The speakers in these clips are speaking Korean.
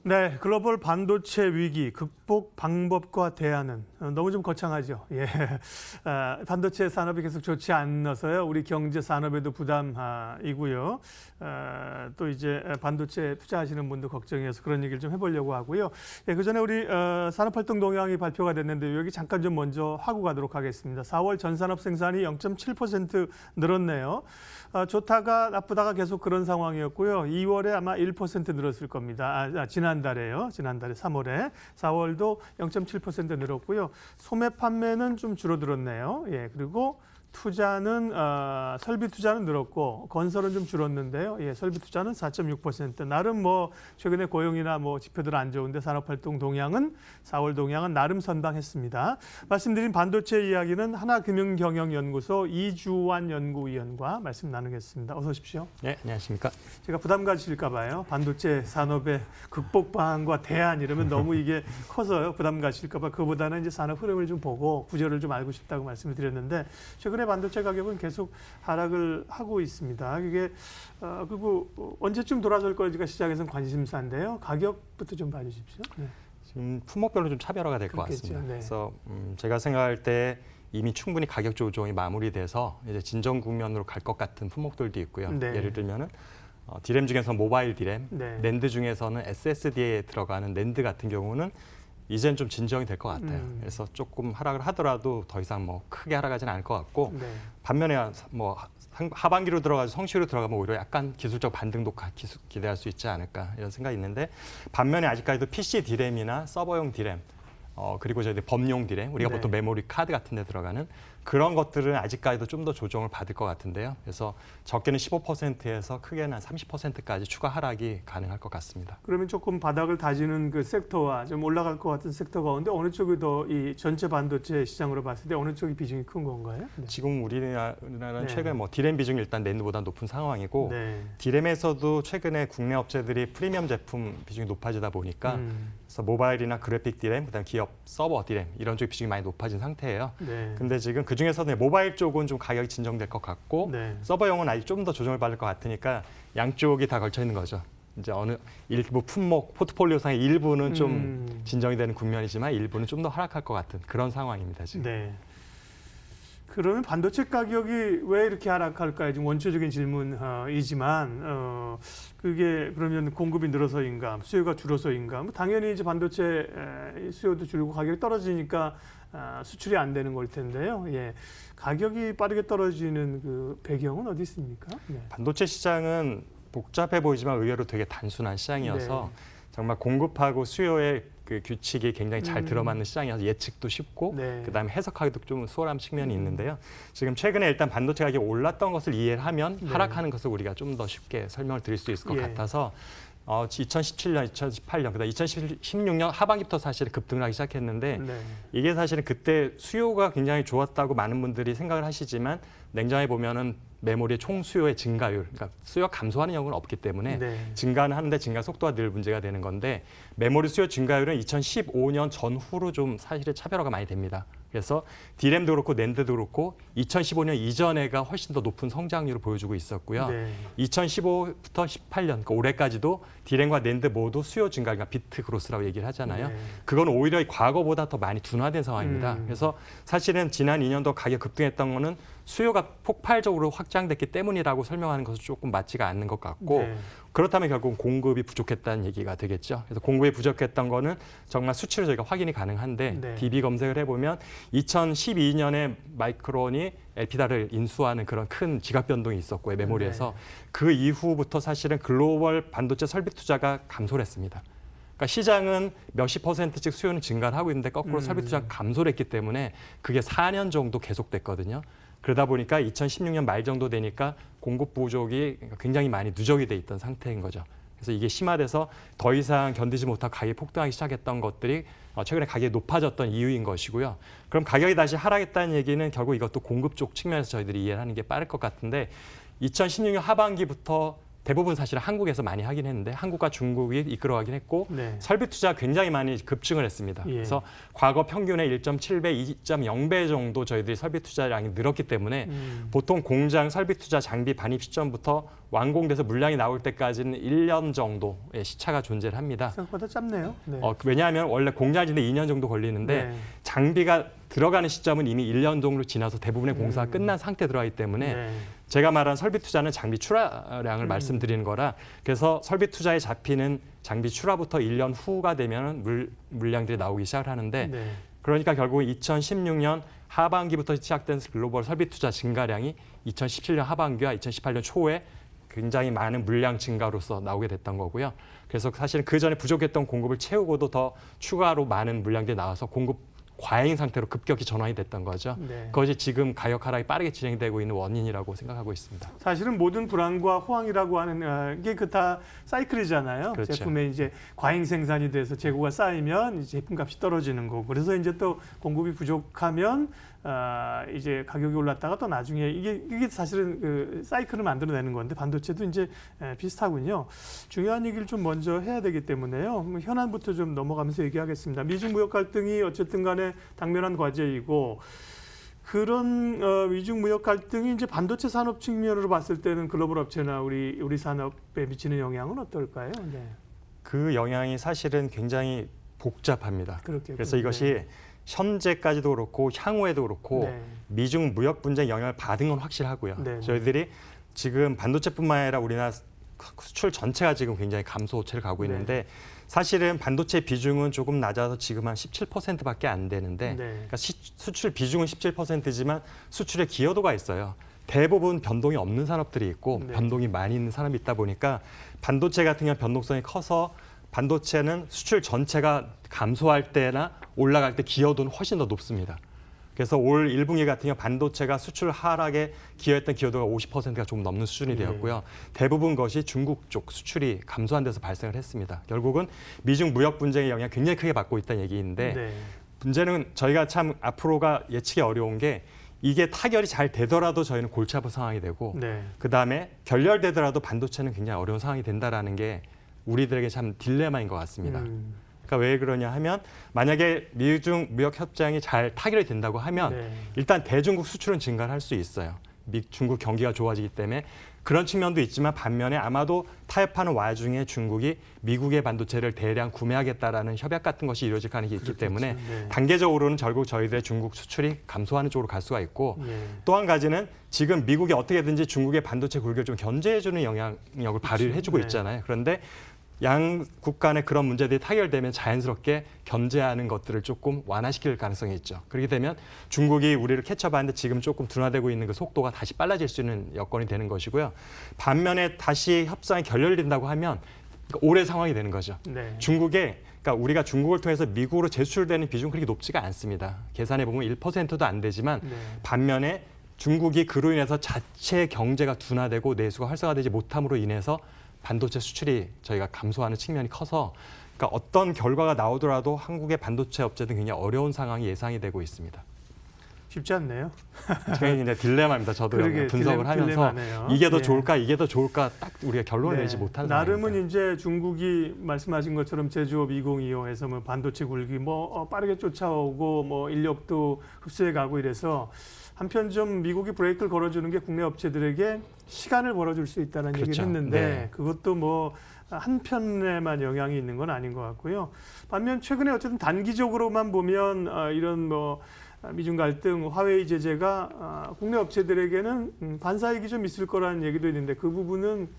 네, 글로벌 반도체 위기 극복 방법과 대안은 너무 좀 거창하죠. 예, 반도체 산업이 계속 좋지 않아서요. 우리 경제 산업에도 부담이고요. 또 이제 반도체 투자하시는 분도 걱정해서 그런 얘기를 좀 해보려고 하고요. 예, 그 전에 우리 산업활동 동향이 발표가 됐는데 여기 잠깐 좀 먼저 하고 가도록 하겠습니다. 4월 전산업 생산이 0.7% 늘었네요. 좋다가 나쁘다가 계속 그런 상황이었고요. 2월에 아마 1% 늘었을 겁니다. 지난달에요. 지난달에 3월에. 4월도 0.7% 늘었고요. 소매 판매는 좀 줄어들었네요. 예, 그리고 투자는 설비 투자는 늘었고 건설은 좀 줄었는데요. 예, 설비 투자는 4.6%. 나름 뭐 최근에 고용이나 뭐 지표들 안 좋은데 산업활동 동향은 4월 동향은 나름 선방했습니다. 말씀드린 반도체 이야기는 하나금융경영연구소 이주환 연구위원과 말씀 나누겠습니다. 어서 오십시오. 네, 안녕하십니까. 제가 부담 가지실까 봐요. 반도체 산업의 극복 방안과 대안 이러면 너무 이게 커서요. 부담 가지실까 봐 그거보다는 이제 산업 흐름을 좀 보고 구조를 좀 알고 싶다고 말씀을 드렸는데 최근에 반도체 가격은 계속 하락을 하고 있습니다. 이게 그리고 언제쯤 돌아설 건지가 시장에서는 관심사인데요. 가격부터 좀 봐주십시오. 네. 지금 품목별로 좀 차별화가 될 것 같습니다. 네. 그래서 제가 생각할 때 이미 충분히 가격 조정이 마무리돼서 이제 진정 국면으로 갈 것 같은 품목들도 있고요. 네. 예를 들면은 디램 중에서 모바일 디램, 네. 낸드 중에서는 SSD에 들어가는 낸드 같은 경우는 이제는 좀 진정이 될 것 같아요. 그래서 조금 하락을 하더라도 더 이상 뭐 크게 하락하지는 않을 것 같고 네. 반면에 뭐 하반기로 들어가서 성시로 들어가면 오히려 약간 기술적 반등도 기대할 수 있지 않을까 이런 생각이 있는데 반면에 아직까지도 PC 디램이나 서버용 디램 그리고 저희 범용 디램 우리가 네. 보통 메모리 카드 같은 데 들어가는 그런 것들은 아직까지도 좀 더 조정을 받을 것 같은데요. 그래서 적게는 15%에서 크게는 한 30%까지 추가 하락이 가능할 것 같습니다. 그러면 조금 바닥을 다지는 그 섹터와 좀 올라갈 것 같은 섹터 가운데 어느 쪽이 더 이 전체 반도체 시장으로 봤을 때 어느 쪽이 비중이 큰 건가요? 네. 지금 우리나라는 네. 최근 뭐 디램 비중이 일단 낸드보다 높은 상황이고 네. 디램에서도 최근에 국내 업체들이 프리미엄 제품 비중이 높아지다 보니까 그래서 모바일이나 그래픽 디램, 그다음 기업 서버 디램 이런 쪽 비중이 많이 높아진 상태예요. 네. 근데 지금 그 중에서는 모바일 쪽은 좀 가격이 진정될 것 같고 네. 서버용은 아직 좀 더 조정을 받을 것 같으니까 양쪽이 다 걸쳐 있는 거죠. 이제 어느 일부 품목 포트폴리오상의 일부는 좀 진정이 되는 국면이지만 일부는 좀 더 하락할 것 같은 그런 상황입니다 지금. 네. 그러면 반도체 가격이 왜 이렇게 하락할까요? 지금 원초적인 질문이지만 그게 그러면 공급이 늘어서인가, 수요가 줄어서인가? 뭐 당연히 이제 반도체 수요도 줄고 가격이 떨어지니까 수출이 안 되는 걸 텐데요. 예. 가격이 빠르게 떨어지는 그 배경은 어디 있습니까? 네. 반도체 시장은 복잡해 보이지만 의외로 되게 단순한 시장이어서 네. 정말 공급하고 수요의 그 규칙이 굉장히 잘 들어맞는 시장이어서 예측도 쉽고 네. 그다음에 해석하기도 좀 수월한 측면이 있는데요. 지금 최근에 일단 반도체 가격이 올랐던 것을 이해를 하면 네. 하락하는 것을 우리가 좀 더 쉽게 설명을 드릴 수 있을 것 예. 같아서 2017년, 2018년, 그다음 2016년 하반기부터 사실 급등을 하기 시작했는데 네. 이게 사실은 그때 수요가 굉장히 좋았다고 많은 분들이 생각을 하시지만 냉정해 보면은 메모리의 총 수요의 증가율, 그러니까 수요가 감소하는 경우는 없기 때문에 네. 증가는 하는데 증가 속도가 늘 문제가 되는 건데 메모리 수요 증가율은 2015년 전후로 좀 사실은 차별화가 많이 됩니다. 그래서 디램도 그렇고 낸드도 그렇고 2015년 이전에가 훨씬 더 높은 성장률을 보여주고 있었고요. 네. 2015부터 18년, 그러니까 올해까지도 디램과 낸드 모두 수요 증가, 그러니까 비트 그로스라고 얘기를 하잖아요. 네. 그건 오히려 과거보다 더 많이 둔화된 상황입니다. 그래서 사실은 지난 2년도 가격 급등했던 거는 수요가 폭발적으로 확장됐기 때문이라고 설명하는 것은 조금 맞지가 않는 것 같고 네. 그렇다면 결국은 공급이 부족했다는 얘기가 되겠죠. 그래서 공급이 부족했던 거는 정말 수치로 저희가 확인이 가능한데 네. DB 검색을 해보면 2012년에 마이크론이 엘피다를 인수하는 그런 큰 지각 변동이 있었고요. 메모리에서. 그 이후부터 사실은 글로벌 반도체 설비 투자가 감소를 했습니다. 그러니까 시장은 몇십 %씩 수요는 증가를 하고 있는데 거꾸로 설비 투자가 감소를 했기 때문에 그게 4년 정도 계속됐거든요. 그러다 보니까 2016년 말 정도 되니까 공급 부족이 굉장히 많이 누적이 돼 있던 상태인 거죠. 그래서 이게 심화돼서 더 이상 견디지 못하고 가격이 폭등하기 시작했던 것들이 최근에 가격이 높아졌던 이유인 것이고요. 그럼 가격이 다시 하락했다는 얘기는 결국 이것도 공급 쪽 측면에서 저희들이 이해를 하는 게 빠를 것 같은데 2016년 하반기부터 대부분 사실은 한국에서 많이 하긴 했는데 한국과 중국이 이끌어가긴 했고 네. 설비 투자 굉장히 많이 급증을 했습니다. 예. 그래서 과거 평균의 1.7배, 2.0배 정도 저희들이 설비 투자량이 늘었기 때문에 보통 공장 설비 투자 장비 반입 시점부터 완공돼서 물량이 나올 때까지는 1년 정도의 시차가 존재를 합니다. 생각보다 짧네요. 네. 왜냐하면 원래 공장 짓는데 2년 정도 걸리는데 네. 장비가 들어가는 시점은 이미 1년 정도 지나서 대부분의 공사가 끝난 상태에 들어가기 때문에 네. 제가 말한 설비 투자는 장비 출하량을 말씀드리는 거라 그래서 설비 투자에 잡히는 장비 출하부터 1년 후가 되면 물량들이 나오기 시작을 하는데 네. 그러니까 결국 2016년 하반기부터 시작된 글로벌 설비 투자 증가량이 2017년 하반기와 2018년 초에 굉장히 많은 물량 증가로서 나오게 됐던 거고요. 그래서 사실 그 전에 부족했던 공급을 채우고도 더 추가로 많은 물량들이 나와서 공급 과잉 상태로 급격히 전환이 됐던 거죠. 네. 그것이 지금 가격 하락이 빠르게 진행되고 있는 원인이라고 생각하고 있습니다. 사실은 모든 불황과 호황이라고 하는 게 그 다 사이클이잖아요. 그렇죠. 제품에 이제 과잉 생산이 돼서 재고가 쌓이면 이제 제품값이 떨어지는 거고 그래서 이제 또 공급이 부족하면 이제 가격이 올랐다가 또 나중에 이게 사실은 그 사이클을 만들어내는 건데 반도체도 이제 비슷하군요. 중요한 얘기를 좀 먼저 해야 되기 때문에요. 현안부터 좀 넘어가면서 얘기하겠습니다. 미중 무역 갈등이 어쨌든 간에 당면한 과제이고 그런 미중 무역 갈등이 이제 반도체 산업 측면으로 봤을 때는 글로벌 업체나 우리 산업에 미치는 영향은 어떨까요? 네. 그 영향이 사실은 굉장히 복잡합니다. 그렇겠군요. 그래서 이것이 현재까지도 그렇고 향후에도 그렇고 네. 미중 무역 분쟁 영향을 받은 건 확실하고요. 네. 저희들이 지금 반도체뿐만 아니라 우리나라 수출 전체가 지금 굉장히 감소세를 가고 있는데 사실은 반도체 비중은 조금 낮아서 지금 한 17%밖에 안 되는데 그러니까 수출 비중은 17%지만 수출의 기여도가 있어요. 대부분 변동이 없는 산업들이 있고 변동이 많이 있는 산업이 있다 보니까 반도체 같은 경우는 변동성이 커서 반도체는 수출 전체가 감소할 때나 올라갈 때 기여도는 훨씬 더 높습니다. 그래서 올 1분기 같은 경우 반도체가 수출 하락에 기여했던 기여도가 50%가 좀 넘는 수준이 되었고요. 대부분 것이 중국 쪽 수출이 감소한 데서 발생을 했습니다. 결국은 미중 무역 분쟁의 영향을 굉장히 크게 받고 있다는 얘기인데 문제는 저희가 참 앞으로가 예측이 어려운 게 이게 타결이 잘 되더라도 저희는 골치 아픈 상황이 되고 그다음에 결렬되더라도 반도체는 굉장히 어려운 상황이 된다라는 게 우리들에게 참 딜레마인 것 같습니다. 그러니까 왜 그러냐 하면 만약에 미중 무역 협정이 잘 타결이 된다고 하면 일단 대중국 수출은 증가를 할 수 있어요. 중국 경기가 좋아지기 때문에 그런 측면도 있지만 반면에 아마도 타협하는 와중에 중국이 미국의 반도체를 대량 구매하겠다라는 협약 같은 것이 이루어질 가능성이 있기 때문에 단계적으로는 결국 저희들의 중국 수출이 감소하는 쪽으로 갈 수가 있고 또 한 가지는 지금 미국이 어떻게든지 중국의 반도체 굴기를 좀 견제해주는 영향력을 발휘를 해주고 있잖아요. 그런데 양국 간의 그런 문제들이 타결되면 자연스럽게 견제하는 것들을 조금 완화시킬 가능성이 있죠. 그렇게 되면 중국이 우리를 캐치업하는데 지금 조금 둔화되고 있는 그 속도가 다시 빨라질 수 있는 여건이 되는 것이고요. 반면에 다시 협상이 결렬된다고 하면 올해 상황이 되는 거죠. 그러니까 우리가 중국을 통해서 미국으로 제수출되는 비중은 그렇게 높지가 않습니다. 계산해 보면 1%도 안 되지만 반면에 중국이 그로 인해서 자체 경제가 둔화되고 내수가 활성화되지 못함으로 인해서 반도체 수출이 저희가 감소하는 측면이 커서 그러니까 어떤 결과가 나오더라도 한국의 반도체 업체는 굉장히 어려운 상황이 예상이 되고 있습니다. 쉽지 않네요. 굉장히 딜레마입니다. 저도 분석을 하면서 딜레마네요. 이게 더 좋을까, 이게 더 좋을까 딱 우리가 결론을 내지 못하는 나름은 상황입니다. 이제 중국이 말씀하신 것처럼 제조업 2025에서 뭐 반도체 굴기 빠르게 쫓아오고 뭐 인력도 흡수해 가고 이래서 한편 좀 미국이 브레이크를 걸어주는 게 국내 업체들에게 시간을 벌어줄 수 있다는 얘기를 했는데 그것도 뭐 한편에만 영향이 있는 건 아닌 것 같고요. 반면 최근에 어쨌든 단기적으로만 보면 이런 뭐 미중 갈등, 화웨이 제재가 국내 업체들에게는 반사이익이 좀 있을 거라는 얘기도 있는데 그 부분은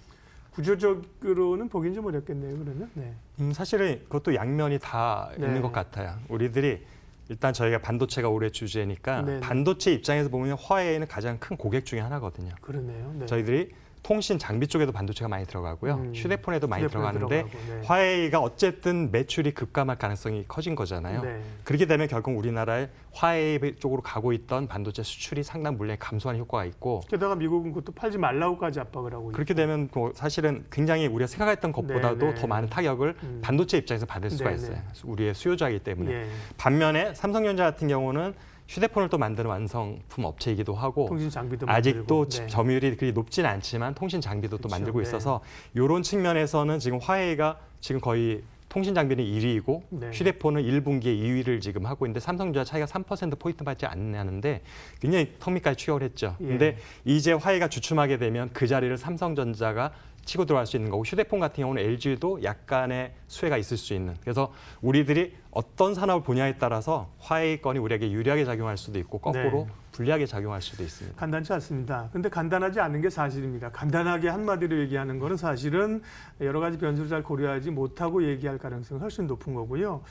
구조적으로는 보긴 좀 어렵겠네요. 그러면 사실은 그것도 양면이 다 있는 것 같아요. 우리들이 일단 저희가 반도체가 올해 주제니까 반도체 입장에서 보면 화웨이는 가장 큰 고객 중에 하나거든요. 그러네요. 저희들이 통신 장비 쪽에도 반도체가 많이 들어가고요. 휴대폰에도 많이 들어가는데 화웨이가 어쨌든 매출이 급감할 가능성이 커진 거잖아요. 그렇게 되면 결국 우리나라의 화웨이 쪽으로 가고 있던 반도체 수출이 상당 물량이 감소하는 효과가 있고 게다가 미국은 그것도 팔지 말라고까지 압박을 하고 그렇게 되면 사실은 굉장히 우리가 생각했던 것보다도 더 많은 타격을 반도체 입장에서 받을 수가 있어요. 우리의 수요자이기 때문에. 반면에 삼성전자 같은 경우는 휴대폰을 또 만드는 완성품 업체이기도 하고 통신 장비도 아직도 만들고. 네. 점유율이 그리 높지는 않지만 통신 장비도 또 그렇죠. 만들고 네. 있어서 이런 측면에서는 지금 화웨이가 지금 거의 통신 장비는 1위이고 네. 휴대폰은 1분기에 2위를 지금 하고 있는데 삼성전자 차이가 3%포인트 받지 않는데 굉장히 턱밑까지 추격을 했죠. 예. 근데 이제 화웨이가 주춤하게 되면 그 자리를 삼성전자가 치고 들어갈 수 있는 거고 휴대폰 같은 경우는 LG도 약간의 수혜가 있을 수 있는. 그래서 우리들이 어떤 산업을 보냐에 따라서 화웨이 건이 우리에게 유리하게 작용할 수도 있고 거꾸로 네. 불리하게 작용할 수도 있습니다. 간단치 않습니다. 근데 간단하지 않은 게 사실입니다. 간단하게 한마디로 얘기하는 거는 사실은 여러 가지 변수를 잘 고려하지 못하고 얘기할 가능성이 훨씬 높은 거고요.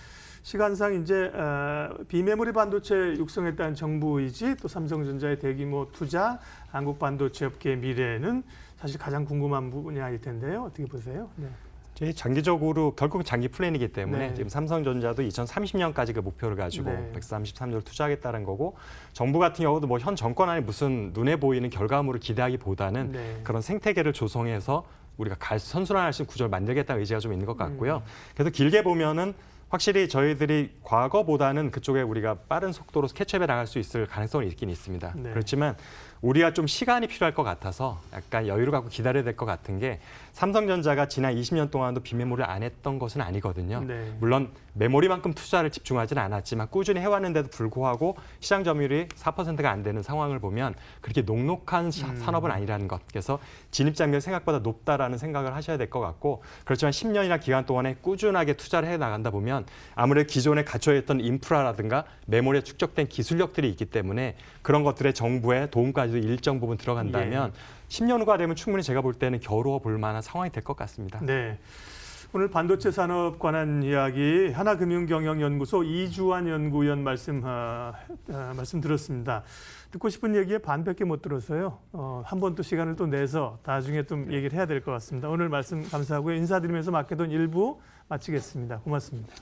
시간상 이제 비메모리 반도체 육성에 따른 정부 의지, 또 삼성전자의 대규모 투자, 한국 반도체 업계의 미래는 사실 가장 궁금한 분야일 텐데요. 어떻게 보세요? 네. 장기적으로 결국 장기 플랜이기 때문에 네. 지금 삼성전자도 2030년까지 그 목표를 가지고 네. 133조를 투자하겠다는 거고 정부 같은 경우도 뭐 현 정권 안에 무슨 눈에 보이는 결과물을 기대하기보다는 네. 그런 생태계를 조성해서 우리가 선순환할 수 있는 구조를 만들겠다는 의지가 좀 있는 것 같고요. 그래서 길게 보면은 확실히 저희들이 과거보다는 그쪽에 우리가 빠른 속도로 캐치업해 나갈 수 있을 가능성이 있긴 있습니다. 네. 그렇지만 우리가 좀 시간이 필요할 것 같아서 약간 여유를 갖고 기다려야 될 것 같은 게 삼성전자가 지난 20년 동안도 비메모리를 안 했던 것은 아니거든요. 네. 물론 메모리만큼 투자를 집중하지는 않았지만 꾸준히 해왔는데도 불구하고 시장 점유율이 4%가 안 되는 상황을 보면 그렇게 녹록한 산업은 아니라는 것. 그래서 진입장벽이 생각보다 높다라는 생각을 하셔야 될 것 같고 그렇지만 10년이나 기간 동안에 꾸준하게 투자를 해 나간다 보면 아무래도 기존에 갖춰 있던 인프라라든가 메모리에 축적된 기술력들이 있기 때문에 그런 것들의 정부의 도움까지도 일정 부분 들어간다면 10년 후가 되면 충분히 제가 볼 때는 겨루어 볼 만한 상황이 될 것 같습니다. 네. 오늘 반도체 산업 관한 이야기 하나금융경영연구소 이주환 연구위원 말씀 들었습니다. 듣고 싶은 얘기에 반밖에 못 들었어요. 한 번 또 시간을 또 내서 나중에 좀 얘기를 해야 될 것 같습니다. 오늘 말씀 감사하고요. 인사드리면서 맡겨둔 1부 마치겠습니다. 고맙습니다.